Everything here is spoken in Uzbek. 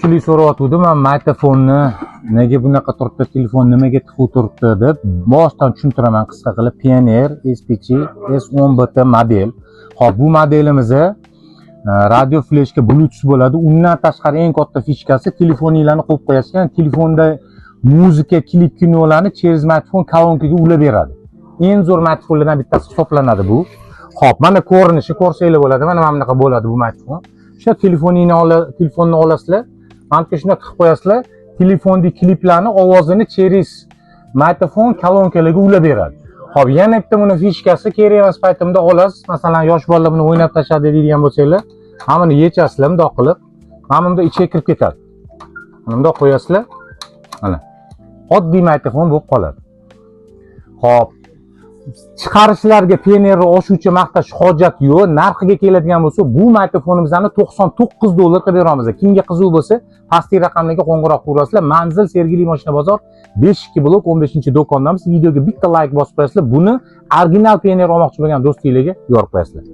Ko'pchilik so'rayotgandi, men magnitofonni nega bunaqa turibdi, telefon nimaga tiqib turibdi deb boshdan tushuntiraman qisqa qilib. Pioneer SPC S10BT model. Hop, bu modelimizda radio flashka Bluetooth bo'ladi. Undan tashqari eng katta fishkasi telefoninglarni qo'yib qo'yasiz. Ya'ni telefonda muzika, klip, kinolarni через smartfon kolonkaga ulab beradi. Eng zo'r smartfonlardan bittasi hisoblanadi bu. Hop, mana ko'rinishi ko'rsanglar bo'ladi. Mana bunaqa bo'ladi bu smartfon. O'sha telefonni olasizlar. Mana shunday qilib qo'yasizlar. Telefondagi kliplarni ovozini через smartfon kolonkalarga ulab beradi. Hop, yana bitta buni fishkasi kerak emas paytimda olasiz. Masalan, yosh bolalar buni o'ynab tashladi deydigan bo'lsanglar, mana buni yechasizlar bundoq qilib. Mana bunda ichiga kirib ketadi. Mana bundoq qo'yasizlar. Mana. Oddiy smartfon bo'lib qoladi. Hop. Chiqarishlarga Pioneerni oshuvchi maqtash hojat yo'q. Narxiga keladigan bo'lsa, bu smartfonimizni $99 qilib beramiz. Kimga qiziq bo'lsa, pastki raqamlarga qo'ng'iroq qilasizlar. Manzil Sergeli mashina bozor 5-blok 15-do'kondamiz. Videoga bitta like bosib qo'yasizlar. Buni original Pioneer olmoqchi bo'lgan do'stinglarga yorib qo'yasizlar.